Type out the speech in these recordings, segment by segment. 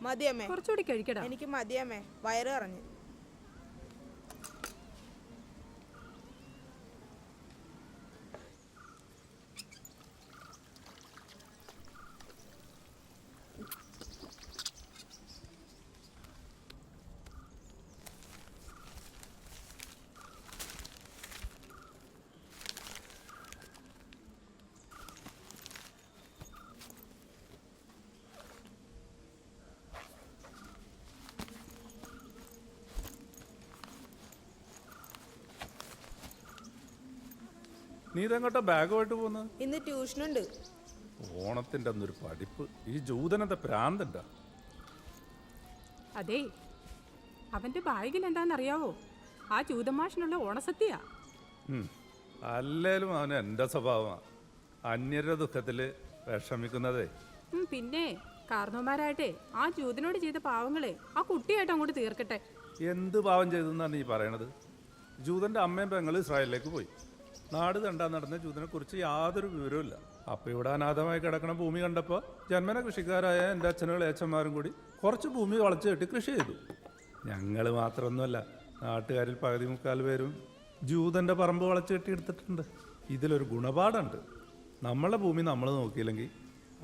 മതിയമ്മേ, കുറച്ചുകൂടി കഴിക്കടാ. എനിക്ക് മതിയമ്മേ, വയറ് പറഞ്ഞു. നീ ഇതെങ്ങോട്ടാ ബാഗുമായിട്ട് പോകുന്നത്? ഇന്ന് ട്യൂഷനുണ്ട്. ഓണത്തിന്റെ അന്നൊരു പഠിപ്പ്. ഈ ജൂതനത്തെ പ്രാന്തണ്ട. അതെ, അവന്റെ ബാഗിൽ എന്താണെന്നറിയാവോ? ആ ജൂതമാഷിനുള്ള ഓണസദ്യയാ. അല്ലേലും അവന് എൻ്റെ സ്വഭാവമാണ്. അന്യരുടെ ദുഃഖത്തില് വിഷമിക്കുന്നതേ. പിന്നെ കാരണവന്മാരായിട്ടെ ആ ജൂതനോട് ചെയ്ത പാവങ്ങളെ ആ കുട്ടിയായിട്ട് അങ്ങോട്ട് തീർക്കട്ടെ. എന്ത് പാവം ചെയ്തെന്നാണ് നീ പറയണത്? ജൂതന്റെ അമ്മയും പെങ്ങളും ഇസ്രായേലിലേക്ക് പോയി. നാട് കണ്ടാൻ നടന്ന ജൂതനെ കുറിച്ച് യാതൊരു വിവരവുമില്ല. അപ്പൊ ഇവിടെ അനാഥമായി കിടക്കണ ഭൂമി കണ്ടപ്പോൾ ജന്മന കൃഷിക്കാരായ എൻ്റെ അച്ഛനും ഇളയച്ചന്മാരും കൂടി കുറച്ച് ഭൂമി വളച്ചു കെട്ടി കൃഷി ചെയ്തു. ഞങ്ങൾ മാത്രമൊന്നുമല്ല, നാട്ടുകാരിൽ പകുതി മുക്കാൽ പേരും ജൂതന്റെ പറമ്പ് വളച്ചു കെട്ടി എടുത്തിട്ടുണ്ട്. ഇതിലൊരു ഗുണപാഠമുണ്ട്. നമ്മളെ ഭൂമി നമ്മൾ നോക്കിയില്ലെങ്കിൽ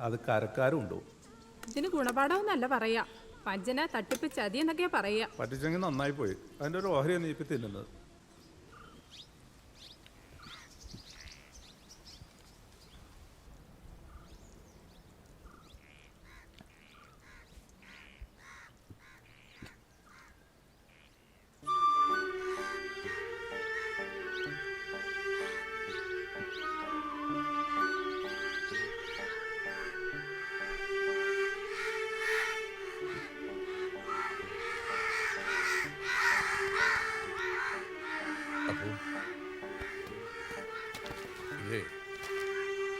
അത് കരക്കാരും ഉണ്ടാവും. ഇതിന് ഗുണപാഠമെന്നല്ല പറയാ, വഞ്ചന, തട്ടിപ്പ്, ചതി എന്നൊക്കെയാ പറയാ. പറ്റിച്ചെങ്കിൽ നന്നായി പോയി. അതിൻ്റെ ഒരു ഓഹരിയാണ് നീ ഇപ്പം തിന്നുന്നത്.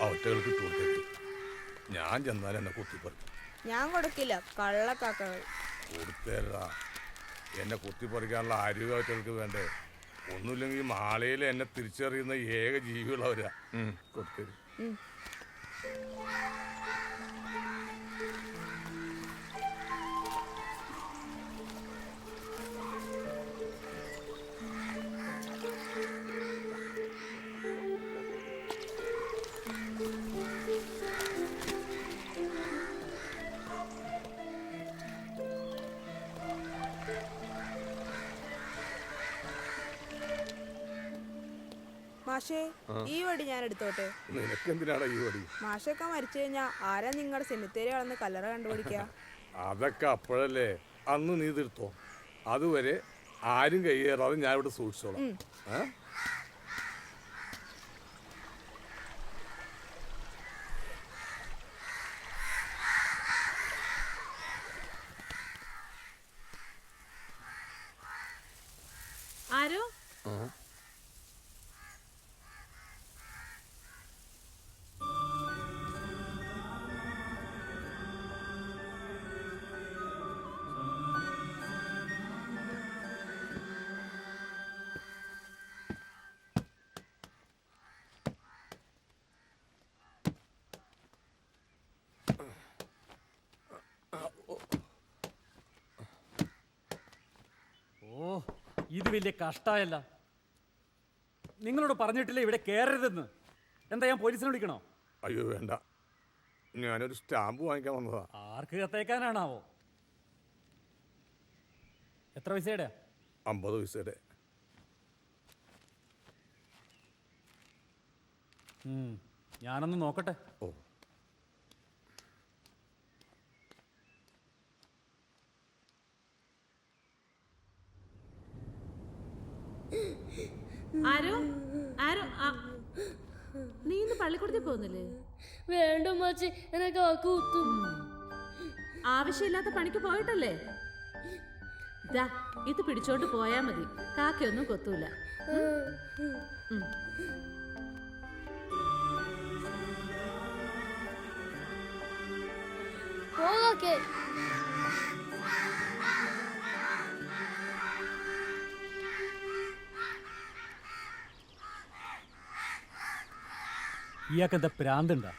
ഒറ്റകൾക്ക് ഇട്ടുകൊടുത്തേക്ക്. ഞാൻ ചെന്നാൽ എന്നെ കുത്തിപ്പറിക്കും. ഞാൻ കൊടുക്കില്ല, കള്ളക്കാക്കകൾ. കൊടുത്തേരാ, എന്നെ കുത്തിപ്പറിക്കാനുള്ള ആരോഗ്യ ഒറ്റകൾക്ക് വേണ്ടേ? ഒന്നുമില്ലെങ്കിൽ മാളയിൽ എന്നെ തിരിച്ചറിയുന്ന ഏക ജീവികളവരാ. കൊടുത്തേര്. മാഷേ, ഈ വടി ഞാൻ എടുത്തോട്ടെ? നിനക്കെന്തിനാണ് ഈ വടി? മാഷൊക്കെ മരിച്ചു കഴിഞ്ഞാ ആരാ നിങ്ങളുടെ സെമിത്തേരി വളർന്ന് കല്ലറ കണ്ടുപിടിക്കുക? അതൊക്കെ അപ്പോഴല്ലേ, അന്ന് നീ തീർത്തോ. അതുവരെ ആരും കൈയേറാതെ ഞാൻ ഇവിടെ സൂക്ഷിച്ചോളാം. ആരോ ഇത് വലിയ കഷ്ടമായല്ല. നിങ്ങളോട് പറഞ്ഞിട്ടില്ല ഇവിടെ കയറരുതെന്ന്. എന്താ ഞാൻ പോലീസിനെ വിളിക്കണോ? അയ്യോ വേണ്ട, ഞാനൊരു സ്റ്റാമ്പ് വാങ്ങിക്കാൻ വന്നതാ. ആർക്ക് കത്തേക്കാനാണാവോ? എത്ര പൈസയുടെ? 50 പൈസയുടെ. ഞാനൊന്ന് നോക്കട്ടെ. ഓ, ആരോ ആരോ നീ ഇന്ന് പള്ളിക്കൂടത്തിൽ പോകുന്നില്ലേ? വേണ്ട മച്ചി, എന്നെ കാക്ക കുത്തും. ആവശ്യമില്ലാത്ത പണിക്ക് പോയിട്ടല്ലേ? ദാ ഇത് പിടിച്ചോണ്ട് പോയാ മതി, കാക്കയൊന്നും കൊത്തൂല. പോകാക്കേ. ഇയാൾക്കെന്താ പ്രാന്തുണ്ടാ?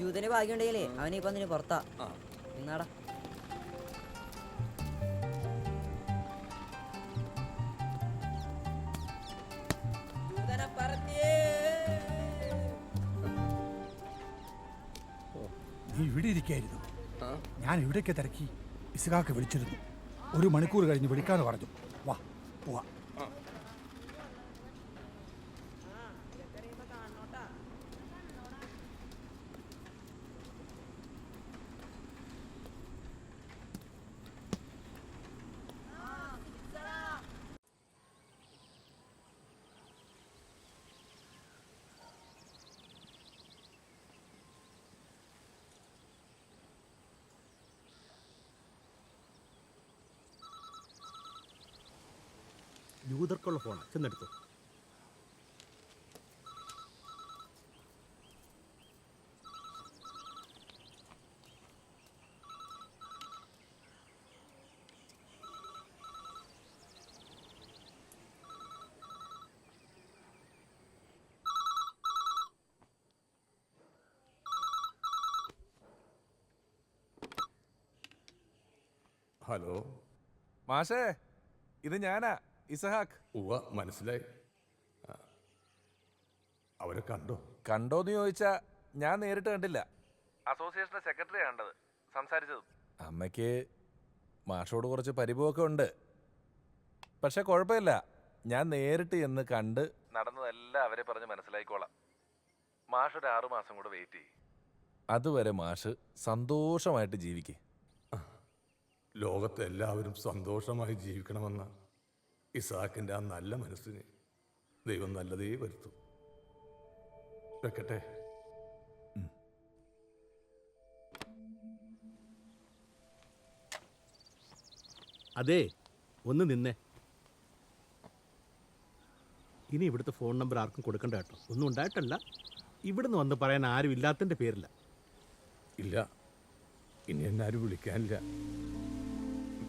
ജൂതന് ഭാഗ്യമുണ്ടെങ്കിലേ അവനിപ്പോ നിന് പുറത്താ. നിന്നാടാ. നീ ഇവിടെ ഇരിക്കായിരുന്നു. ഞാൻ ഇവിടേക്ക് തിരക്കി. ഇസ്ഹാക്ക് വിളിച്ചിരുന്നു. 1 മണിക്കൂർ കഴിഞ്ഞ് വിളിക്കാന്ന് പറഞ്ഞു. വാ പോവാ. യൂതർക്കുള്ള ഫോണാണ്, ചെന്നെടുത്തു. ഹലോ മാഷേ, ഇത് ഞാനാ ഇസഹാക്ക്. ഉവ്വ, മനസ്സിലായി. അവരെ കണ്ടോ? കണ്ടോന്ന് ചോദിച്ചാ ഞാൻ നേരിട്ട് കണ്ടില്ല. അസോസിയേഷന്റെ സെക്രട്ടറി കണ്ടത്, സംസാരിച്ചതും. അമ്മയ്ക്ക് മാഷോട് കുറച്ച് പരിഭവമൊക്കെ ഉണ്ട്. പക്ഷെ കുഴപ്പമില്ല, ഞാൻ നേരിട്ട് എന്ന് കണ്ട് നടന്നതെല്ലാം അവരെ പറഞ്ഞ് മനസ്സിലാക്കിക്കോളാം. മാഷ് ഒരു 6 മാസം കൂടെ വെയിറ്റ് ചെയ്യും. അതുവരെ മാഷ് സന്തോഷമായിട്ട് ജീവിക്കേ. ലോകത്ത് എല്ലാവരും സന്തോഷമായി ജീവിക്കണമെന്ന ഇസാക്കിൻ്റെ ആ നല്ല മനസ്സിന് ദൈവം നല്ലതേ വരുത്തും. വെക്കട്ടെ. അതെ, ഒന്ന് നിന്നേ. ഇനി ഇവിടുത്തെ ഫോൺ നമ്പർ ആർക്കും കൊടുക്കണ്ട കേട്ടോ. ഒന്നും ഉണ്ടായിട്ടല്ല, ഇവിടുന്ന് വന്ന് പറയാൻ ആരും ഇല്ലാത്തതിൻ്റെ പേരില്ല. ഇല്ല, ഇനി എന്നെ ആരും വിളിക്കാനില്ല.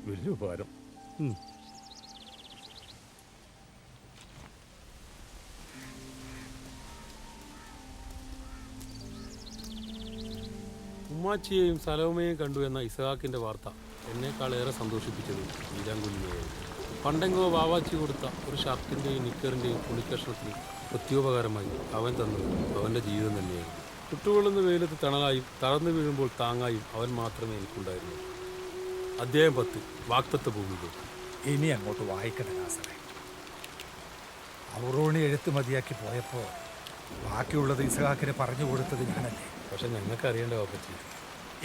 വലിയ ഉപകാരം. ഉമ്മാച്ചിയെയും സലോമയെയും കണ്ടു എന്ന ഇസഹാക്കിൻ്റെ വാർത്ത എന്നേക്കാളേറെ സന്തോഷിപ്പിച്ചത് വീരാങ്കുഞ്ഞിനെയായിരുന്നു. പണ്ടെങ്കോ വാവാച്ചി കൊടുത്ത ഒരു ഷർട്ടിൻ്റെയും നിക്കറിൻ്റെയും തുണിക്കഷ്ണത്തിന് പ്രത്യോപകാരമായി അവൻ തന്നത് അവൻ്റെ ജീവിതം തന്നെയായിരുന്നു. ചുട്ടുകൊള്ളുന്ന വെയിലത്ത് തണലായും തളർന്നു വീഴുമ്പോൾ താങ്ങായും അവൻ മാത്രമേ എനിക്കുണ്ടായിരുന്നു. അധ്യായം 10, വാക്തത്വ ഭൂമിയിലേക്ക്. ഇനി അങ്ങോട്ട് വായിക്കണ നാസറേ. ഔറോണി എഴുത്ത് മതിയാക്കി പോയപ്പോൾ ബാക്കിയുള്ളത് ഇസ്ഹാക്കിന് പറഞ്ഞു കൊടുത്തത് ഞാനല്ലേ. പക്ഷെ ഞങ്ങൾക്ക് അറിയേണ്ട പറ്റി.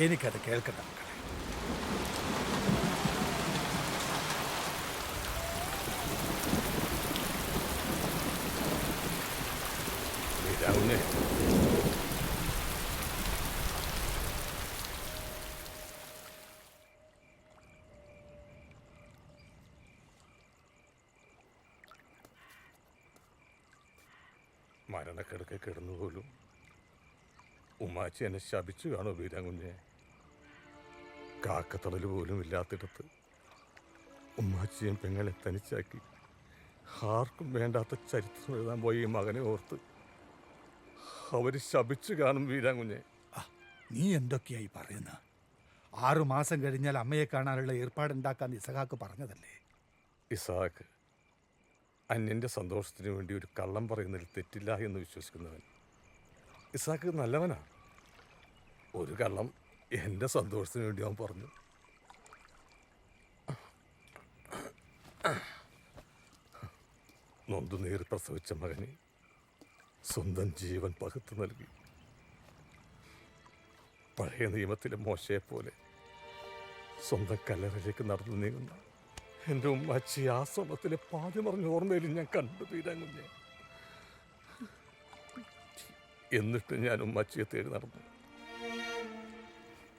എനിക്കത് കേൾക്കണ്ട മക്കളെ. മരണക്കിടക്കെ കിടന്നുപോലും ഉമ്മാച്ചി എന്നെ ശപിച്ചു കാണോ വീരാങ്കുഞ്ഞെ? കാക്കത്തടൽ പോലും ഇല്ലാത്തിടത്ത് ഉമ്മാച്ചിയും പെങ്ങളെ തനിച്ചാക്കി ആർക്കും വേണ്ടാത്ത ചരിത്രം എഴുതാൻ പോയി ഈ മകനെ ഓർത്ത് അവര് ശപിച്ചു കാണും വീരാങ്കുഞ്ഞെ. നീ എന്തൊക്കെയായി പറയുന്ന? 6 മാസം കഴിഞ്ഞാൽ അമ്മയെ കാണാനുള്ള ഏർപ്പാടുണ്ടാക്കാൻ ഇസഹാക്ക് പറഞ്ഞതല്ലേ? ഇസഹാക്ക് അന്യൻ്റെ സന്തോഷത്തിന് വേണ്ടി ഒരു കള്ളം പറയുന്നതിൽ തെറ്റില്ല എന്ന് വിശ്വസിക്കുന്നവൻ. ഇസഹാക്ക് നല്ലവനാ. ഒരു കള്ളം എൻ്റെ സന്തോഷത്തിന് വേണ്ടി അവൻ പറഞ്ഞു. നൊന്തുനീർ പ്രസവിച്ച മകന് സ്വന്തം ജീവൻ പകുത്തു നൽകി. പഴയ നിയമത്തിലെ മോശയെപ്പോലെ സ്വന്തം കല്ലറയിലേക്ക് നടന്നു നീങ്ങുന്ന എൻ്റെ ഉമ്മാച്ചി ആ സ്വർണത്തിലെ പാതി മറിഞ്ഞ ഓർമ്മയിൽ ഞാൻ കണ്ടു വീരാങ്കുഞ്ഞെ. എന്നിട്ട് ഞാൻ ഉമ്മാച്ചിയെ തേടി നടന്നു.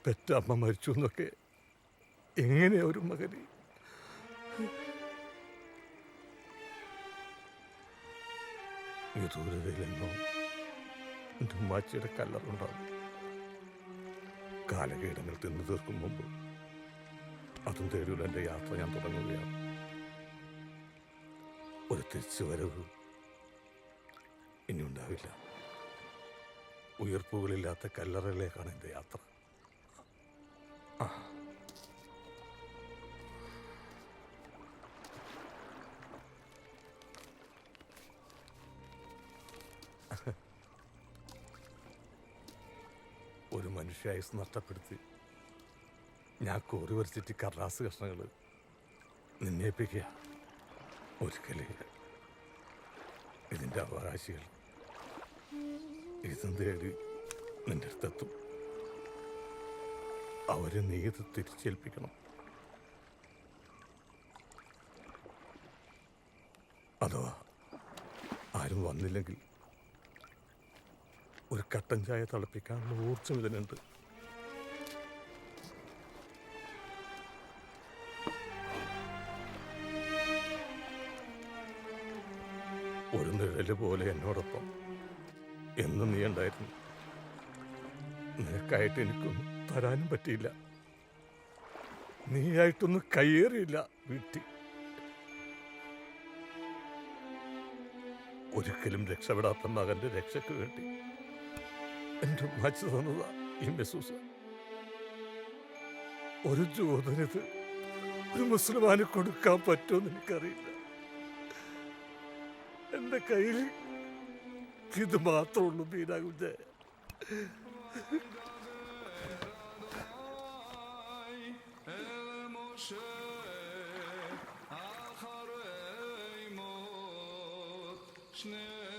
പെറ്റമ്മ മരിച്ചു എന്നൊക്കെ എങ്ങനെയാ ഒരു മകന്? വിദൂരതയിലെന്നോ എൻ്റെ ഉമ്മാച്ചിയുടെ കല്ലറുണ്ടാവും. കാലകീടങ്ങൾ തിന്നു തീർക്കും മുമ്പ് അതും തേടിയുള്ള എൻ്റെ യാത്ര ഞാൻ തുടങ്ങുകയാണ്. ഒരു തിരിച്ചു വരവ് ഇനി ഉണ്ടാവില്ല. ഉയർപ്പുകളില്ലാത്ത കല്ലറയിലേക്കാണ് എൻ്റെ യാത്ര. ഒരു മനുഷ്യായുസ് നഷ്ടപ്പെടുത്തി ഞാൻ കോറി വരച്ചിട്ട് കടലാസ് കഷ്ണങ്ങൾ നിന്നേൽപ്പിക്കുക. ഒരിക്കലേ ഇതിൻ്റെ അവകാശികൾ ഇതും തേടി നിന്റെ അടുത്തെത്തും. അവരെ നീ ഇത് തിരിച്ചേൽപ്പിക്കണം. അഥവാ ആരും വന്നില്ലെങ്കിൽ ഒരു കട്ടൻ ചായ തിളപ്പിക്കാനുള്ള ഊർജ്ജം ഇതിനുണ്ട്. ഒരു നിഴല് പോലെ എന്നോടൊപ്പം എന്നും നീ ഉണ്ടായിരുന്നു. നിനക്കായിട്ട് എനിക്കൊന്നും തരാനും പറ്റിയില്ല. നീയായിട്ടൊന്നും കയ്യേറിയില്ല വീട്ടിൽ. ഒരിക്കലും രക്ഷപ്പെടാത്ത മകന്റെ രക്ഷയ്ക്ക് വേണ്ടി എന്റെ മാച്ചു തന്നതാ ഈ മെസൂസ. ഒരു ജൂതനിത് ഒരു മുസ്ലിമാന് കൊടുക്കാൻ പറ്റുമെന്ന് എനിക്കറിയില്ല. എന്റെ കയ്യിൽ ഇത് മാത്രമേ ഉള്ളൂ ബീന കുഞ്ഞേ. Schnell